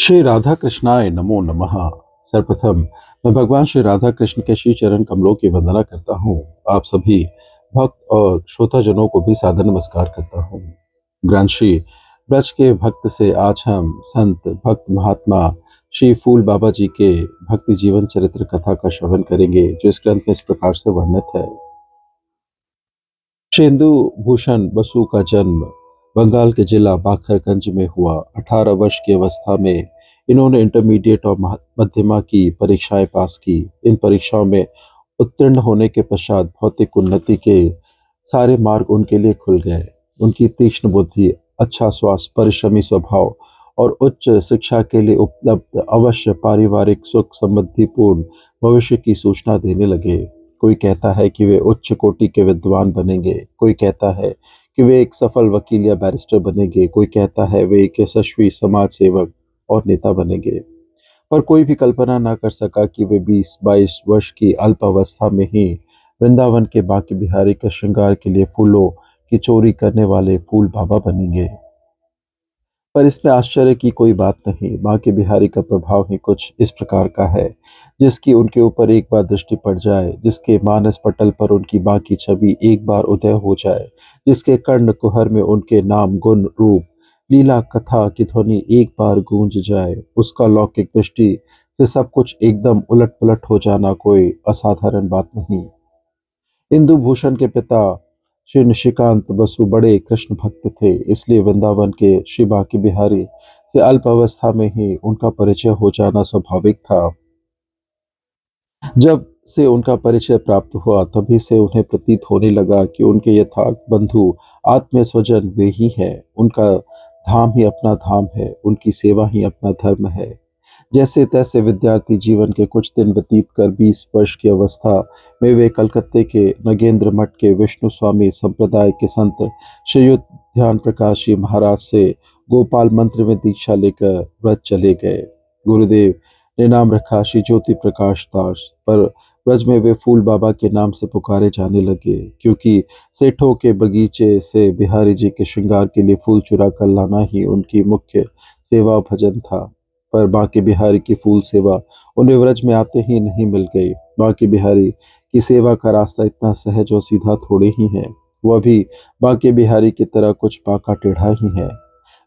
श्री राधा कृष्णाय नमो नमः। सर्वप्रथम मैं भगवान श्री राधा कृष्ण के श्री चरण कमलों की वंदना करता हूँ। आप सभी भक्त और श्रोताजनों को भी सादर नमस्कार करता हूँ। ग्रंथ श्री ब्रज के भक्त से आज हम संत भक्त महात्मा श्री फूल बाबा जी के भक्ति जीवन चरित्र कथा का श्रवण करेंगे, जो इस ग्रंथ में इस प्रकार से वर्णित है। श्री इंदु भूषण बसु का जन्म बंगाल के जिला बाखरगंज में हुआ। 18 वर्ष की अवस्था में इन्होंने इंटरमीडिएट और मध्यमा की परीक्षाएं पास की। इन परीक्षाओं में उत्तीर्ण होने के पश्चात भौतिक उन्नति के सारे मार्ग उनके लिए खुल गए। उनकी तीक्ष्ण बुद्धि, अच्छा स्वास्थ्य, परिश्रमी स्वभाव और उच्च शिक्षा के लिए उपलब्ध अवश्य पारिवारिक सुख समृद्धिपूर्ण भविष्य की सूचना देने लगे। कोई कहता है कि वे उच्च कोटि के विद्वान बनेंगे, कोई कहता है कि वे एक सफल वकील या बैरिस्टर बनेंगे, कोई कहता है वे एक यशस्वी समाज सेवक और नेता बनेंगे। पर कोई भी कल्पना न कर सका कि वे 20-22 वर्ष की अल्प अवस्था में ही वृंदावन के बांके बिहारी के श्रृंगार के लिए फूलों की चोरी करने वाले फूल बाबा बनेंगे। पर इसमें आश्चर्य की कोई बात नहीं। बांके बिहारी का प्रभाव ही कुछ इस प्रकार का है, जिसकी उनके ऊपर एक बार दृष्टि पड़ जाए, जिसके मानस पटल पर उनकी बांकी छवि एक बार उदय हो जाए, जिसके कर्ण कुहर में उनके नाम, गुण, रूप, लीला कथा की ध्वनि एक बार गूंज जाए, उसका लौकिक दृष्टि से सब कुछ एकदम उलट पुलट हो जाना कोई असाधारण बात नहीं। इंदु भूषण के पिता श्री निशिकांत बसु बड़े कृष्ण भक्त थे, इसलिए वृंदावन के श्री बांके बिहारी से अल्प अवस्था में ही उनका परिचय हो जाना स्वाभाविक था। जब से उनका परिचय प्राप्त हुआ, तभी से उन्हें प्रतीत होने लगा कि उनके यथार्थ बंधु आत्मीय स्वजन वे ही हैं। उनका धाम ही अपना धाम है, उनकी सेवा ही अपना धर्म है। जैसे तैसे विद्यार्थी जीवन के कुछ दिन व्यतीत कर 20 वर्ष की अवस्था में वे कलकत्ते के नगेंद्र मठ के विष्णु स्वामी संप्रदाय के संत श्रीयुत ध्यान प्रकाश जी महाराज से गोपाल मंत्र में दीक्षा लेकर व्रज चले गए। गुरुदेव ने नाम रखा श्री ज्योति प्रकाश दास, पर ब्रज में वे फूल बाबा के नाम से पुकारे जाने लगे, क्योंकि सेठों के बगीचे से बिहारी जी के श्रृंगार के लिए फूल चुरा कर लाना ही उनकी मुख्य सेवा भजन था। पर बांके बिहारी की फूल सेवा उन्हें व्रज में आते ही नहीं मिल गई। बांके बिहारी की सेवा का रास्ता इतना सहज और सीधा थोड़े ही है, वह भी बांके बिहारी की तरह कुछ बांका टेढ़ा ही है।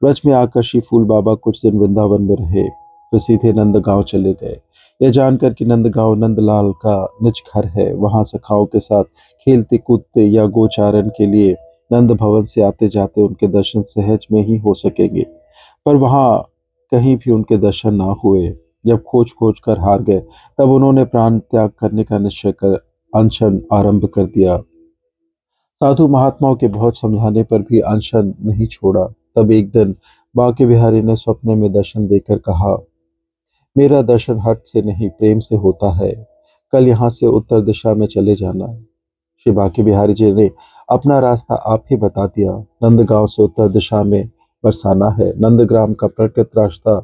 व्रज में आकर श्री फूल बाबा कुछ दिन वृंदावन में रहे, फिर सीधे नंदगांव चले गए। यह जानकर कि नंदगांव नंदलाल का निज घर है, वहां सखाओं के साथ खेलते कूदते या गोचारण के लिए नंद भवन से आते जाते उनके दर्शन सहज में ही हो सकेंगे। पर वहां कहीं भी उनके दर्शन ना हुए। जब खोज खोज कर हार गए, तब उन्होंने प्राण त्याग करने का निश्चय कर अनशन आरंभ कर दिया। साधु महात्माओं के बहुत समझाने पर भी अनशन नहीं छोड़ा। तब एक दिन बांके बिहारी ने स्वप्न में दर्शन देकर कहा, मेरा दर्शन हठ से नहीं प्रेम से होता है, कल यहाँ से उत्तर दिशा में चले जाना। श्री बांके बिहारी जी ने अपना रास्ता आप ही बता दिया। नंदगांव से उत्तर दिशा में बरसाना है। नंदग्राम का प्रकृत रास्ता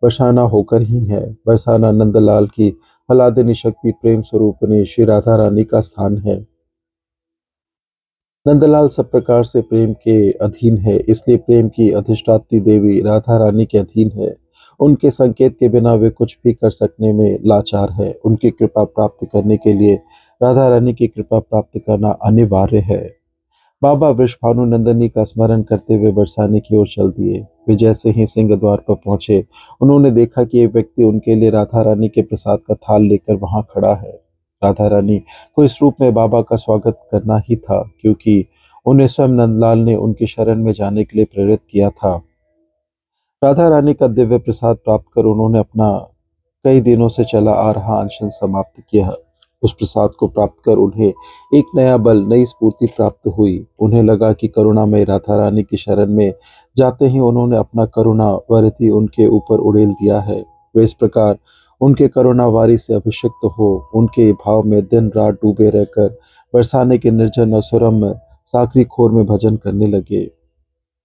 बरसाना होकर ही है। बरसाना नंदलाल की हलादिनी शक्ति प्रेम स्वरूपनी श्री राधा रानी का स्थान है। नंदलाल सब प्रकार से प्रेम के अधीन है, इसलिए प्रेम की अधिष्ठात्री देवी राधा रानी के अधीन है। उनके संकेत के बिना वे कुछ भी कर सकने में लाचार है। उनकी कृपा प्राप्त करने के लिए राधा रानी की कृपा प्राप्त करना अनिवार्य है। बाबा वृषभानु नंदनी का स्मरण करते हुए बरसाने की ओर चल दिए। वे जैसे ही सिंह द्वार पर पहुंचे, उन्होंने देखा कि एक व्यक्ति उनके लिए राधा रानी के प्रसाद का थाल लेकर वहां खड़ा है। राधा रानी को इस रूप में बाबा का स्वागत करना ही था, क्योंकि उन्हें स्वयं नंदलाल ने उनकी शरण में जाने के लिए प्रेरित किया था। राधा रानी का दिव्य प्रसाद प्राप्त कर उन्होंने अपना कई दिनों से चला आ रहा अनशन समाप्त किया। उस प्रसाद को प्राप्त कर उन्हें एक नया बल, नई स्फूर्ति प्राप्त हुई। उन्हें लगा कि करुणामयी राधा रानी की शरण में जाते ही उन्होंने अपना करुणा वरति उनके ऊपर उड़ेल दिया है। वे इस प्रकार उनके करुणावारी से अभिषिक्त हो उनके भाव में दिन रात डूबे रहकर बरसाने के निर्जन और सुरम्य साकरी खोर में भजन करने लगे।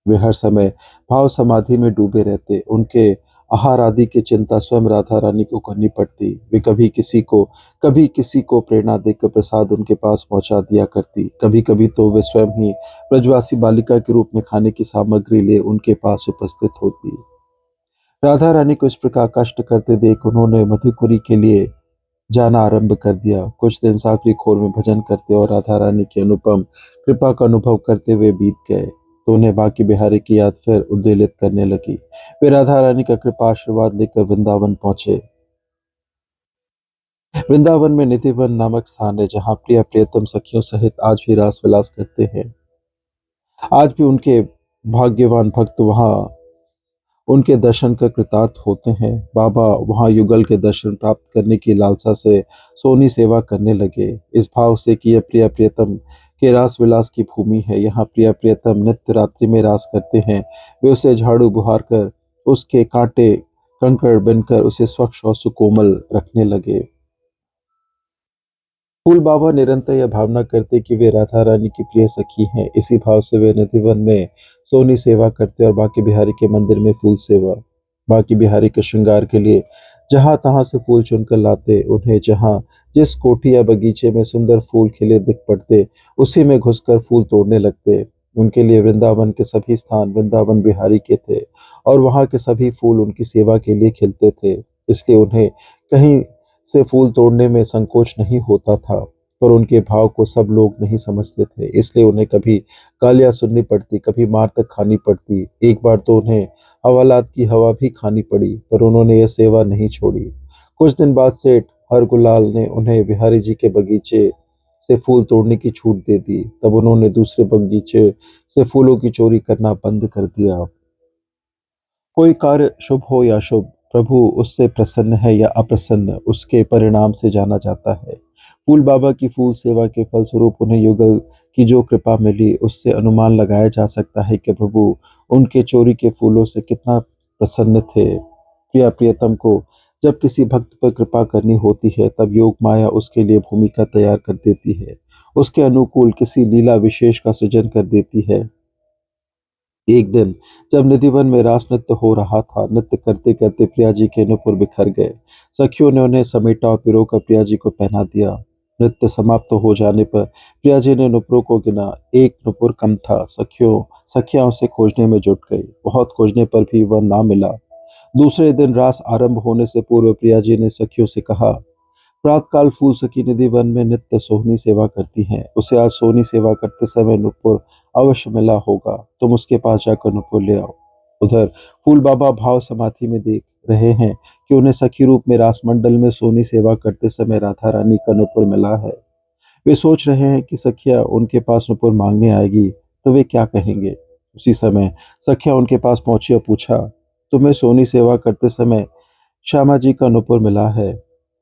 वे हर समय भाव समाधि में डूबे रहते। उनके आहार आदि की चिंता स्वयं राधा रानी को करनी पड़ती। वे कभी किसी को प्रेरणा देकर प्रसाद उनके पास पहुंचा दिया करती। कभी कभी तो वे स्वयं ही ब्रजवासी बालिका के रूप में खाने की सामग्री ले उनके पास उपस्थित होती। राधा रानी को इस प्रकार कष्ट करते देख उन्होंने मधुपुरी के लिए जाना आरंभ कर दिया। कुछ दिन साकरी खोर में भजन करते और राधा रानी की अनुपम कृपा का अनुभव करते हुए बीत गए तो उन्हें बाकी बिहारी की याद फिर उद्वेलित करने लगी। वे राधा रानी का कृपा आशीर्वाद लेकर वृंदावन पहुंचे। वृंदावन में निधिवन नामक स्थान है जहाँ प्रिय प्रियतम सखियों सहित आज भी रास विलास करते हैं। आज भी उनके भाग्यवान भक्त वहाँ उनके दर्शन कर कृतार्थ होते हैं। बाबा वहाँ युगल के दर्शन प्राप्त करने की लालसा से सोनी सेवा करने लगे, इस भाव से कि यह प्रिय प्रियतम के रास विलास की भूमि है। यहाँ प्रिय प्रियतम नित्य रात्रि में रास करते हैं। वे उसे झाड़ू बुहार कर उसके कांटे कंकड़ बनकर उसे स्वच्छ और सुकोमल रखने लगे। फूल बाबा निरंतर यह भावना करते कि वे राधा रानी की प्रिय सखी हैं। इसी भाव से वे निधिवन में सोनी सेवा करते और बाकी बिहारी के मंदिर में फूल सेवा। बाकी बिहारी के श्रृंगार के लिए जहां तहां से फूल चुनकर लाते। उन्हें जहां जिस कोठी या बगीचे में सुंदर फूल खिले दिख पड़ते उसी में घुसकर फूल तोड़ने लगते। उनके लिए वृंदावन के सभी स्थान वृंदावन बिहारी के थे और वहां के सभी फूल उनकी सेवा के लिए खिलते थे। इसलिए उन्हें कहीं से फूल तोड़ने में संकोच नहीं होता था। पर उनके भाव को सब लोग नहीं समझते थे, इसलिए उन्हें कभी गालियां सुननी पड़ती, कभी मार तक खानी पड़ती। एक बार तो उन्हें हवालात की हवा भी खानी पड़ी, पर उन्होंने यह सेवा नहीं छोड़ी। कुछ दिन बाद सेठ हरगुलाल ने उन्हें बिहारी जी के बगीचे से फूल तोड़ने की छूट दे दी। तब उन्होंने दूसरे बगीचे से फूलों की चोरी करना बंद कर दिया। कोई कार्य शुभ हो या शुभ, प्रभु उससे प्रसन्न है या अप्रसन्न, उसके परिणाम से जाना जाता है। फूल बाबा की फूल सेवा के फलस्वरूप उन्हें युगल की जो कृपा मिली, उससे अनुमान लगाया जा सकता है कि प्रभु उनके चोरी के फूलों से कितना प्रसन्न थे। प्रिया प्रियतम को जब किसी भक्त पर कृपा करनी होती है, तब योग माया उसके लिए भूमिका तैयार कर देती है, उसके अनुकूल किसी लीला विशेष का सृजन कर देती है। एक दिन जब निधिवन में रास नृत्य हो रहा था, नृत्य करते करते प्रिया जी के नुपुर बिखर गए। सखियों ने उन्हें समेटा और पिरोकर प्रिया जी को पहना दिया। नृत्य समाप्त हो जाने पर प्रिया जी ने नुपुरों को गिना, एक नुपुर कम था। सखियां उसे खोजने में जुट गई, बहुत खोजने पर भी वह ना मिला। दूसरे दिन रास आरंभ होने से पूर्व प्रिया जी ने सखियों से कहा, प्रातःकाल फूल सखी निधि वन में नित्य सोहनी सेवा करती हैं। उसे आज सोहनी सेवा करते समय नुपुर अवश्य मिला होगा, तुम उसके पास जाकर नुपुर ले आओ। उधर फूल बाबा भाव समाधि में देख रहे हैं कि उन्हें सखी रूप में रासमंडल में सोहनी सेवा करते समय राधा रानी का नुपुर मिला है। वे सोच रहे हैं कि सखिया उनके पास नुपुर मांगने आएगी तो वे क्या कहेंगे। उसी समय सखिया उनके पास पहुंची और पूछा, तुम्हें सोहनी सेवा करते समय श्यामा जी का नुपुर मिला है?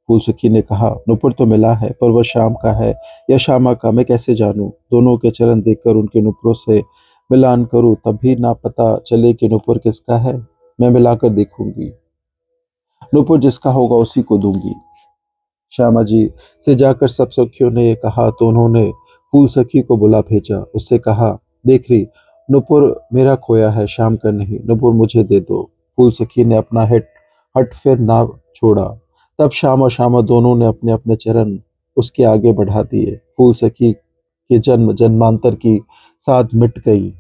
फूलसुखी ने कहा, नुपुर तो मिला है, पर वह श्याम का है या श्यामा का मैं कैसे जानूं? दोनों के चरण देखकर उनके नुपुरों से मिलान करूं तब भी ना पता चले कि नुपुर किसका है। मैं मिलाकर देखूंगी, नुपुर जिसका होगा उसी को दूंगी। श्यामा जी से जाकर सब सखियों ने ये कहा तो उन्होंने फूल सखी को बुला भेजा। उससे कहा, देख रही, नुपुर मेरा खोया है, श्याम का नहीं, नुपुर मुझे दे दो। फूल सखी ने अपना हट हट फिर ना छोड़ा। तब श्याम और श्यामा दोनों ने अपने अपने चरण उसके आगे बढ़ा दिए। फूल सखी के जन्म जन्मांतर की साध मिट गई।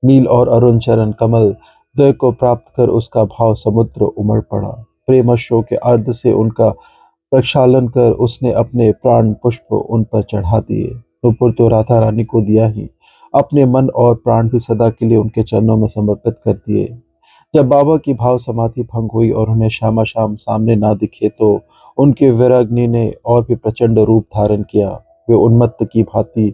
नील और अरुण चरण कमल द्वय को प्राप्त कर उसका भाव समुद्र उमड़ पड़ा। प्रेमशों के अर्ध से उनका प्रक्षालन कर उसने अपने प्राण पुष्प उन पर चढ़ा दिए। नुपुर तो राधा रानी को दिया ही, अपने मन और प्राण भी सदा के लिए उनके चरणों में समर्पित कर दिए। जब बाबा की भाव समाधि भंग हुई और उन्हें श्यामा श्याम सामने ना दिखे तो उनके विराग्नि ने और भी प्रचंड रूप धारण किया। वे उन्मत्त की भांति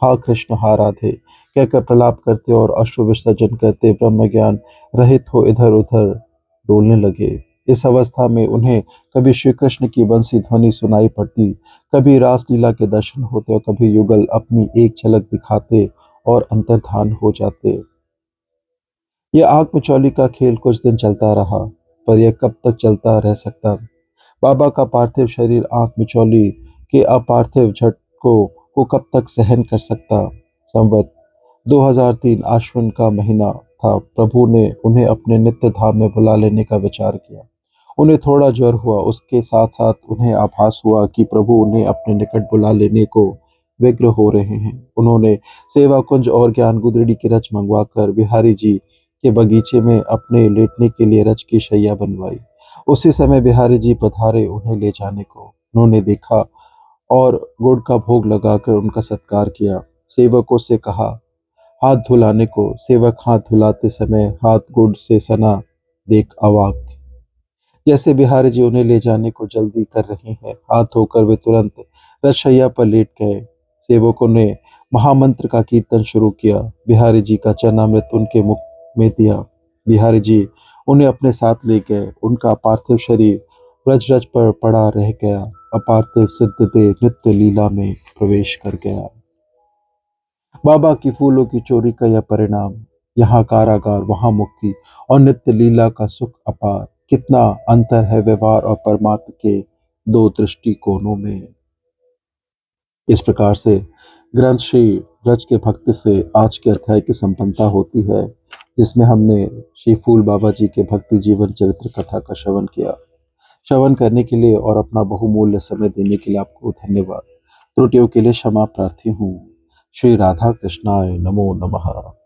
हा कृष्ण हा राधे कहकर प्रलाप करते और अश्रु विसर्जन करते ब्रह्म ज्ञान रहित हो इधर उधर डोलने लगे। इस अवस्था में उन्हें कभी श्री कृष्ण की बंसी ध्वनि सुनाई पड़ती, कभी रासलीला के दर्शन होते और कभी युगल अपनी एक झलक दिखाते और अंतर्धान हो जाते। यह आग मिचौली का खेल कुछ दिन चलता रहा, पर यह कब तक चलता रह सकता? बाबा का पार्थिव शरीर आंख मिचौली के अपार्थिव झटकों को कब तक सहन कर सकता? संवत 2003 आश्विन का महीना था। प्रभु ने उन्हें अपने नित्य धाम में बुला लेने का विचार किया। उन्हें थोड़ा ज्वर हुआ, उसके साथ साथ उन्हें आभास हुआ कि प्रभु उन्हें अपने निकट बुला लेने को व्यग्र हो रहे हैं। उन्होंने सेवा कुंज और ज्ञान गुदड़ी की रच मंगवाकर बिहारी जी के बगीचे में अपने लेटने के लिए रच की शैया बनवाई। उसी समय बिहारी जी पधारे उन्हें ले जाने को। उन्होंने देखा और गुड़ का भोग लगाकर उनका सत्कार किया। सेवकों से कहा हाथ धुलाने को। सेवक हाथ धुलाते समय हाथ गुड़ से सना देख अवाक। जैसे बिहारी जी उन्हें ले जाने को जल्दी कर रहे हैं, हाथ धोकर वे तुरंत रसशैया पर लेट गए। सेवकों ने महामंत्र का कीर्तन शुरू किया। बिहारी जी का चरणामृत उनके मुख में दिया। बिहारी जी उन्हें अपने साथ ले गए। उनका पार्थिव शरीर व्रज रज पर पड़ा रह गया। अपार्थिव सिद्ध देह नित्य लीला में प्रवेश कर गया। बाबा की फूलों की चोरी का यह परिणाम, यहाँ कारागार वहाँ मुक्ति और नित्य लीला का सुख अपार। कितना अंतर है व्यवहार और परमात्म के दो दृष्टिकोणों में। इस प्रकार से ग्रंथ श्री ब्रज के भक्त से आज के अध्याय की संपन्नता होती है, जिसमें हमने श्री फूल बाबा जी के भक्ति जीवन चरित्र कथा का श्रवण किया। श्रवण करने के लिए और अपना बहुमूल्य समय देने के लिए आपको धन्यवाद। त्रुटियों के लिए क्षमा प्रार्थी हूँ। श्री राधा कृष्णाय नमो नमः।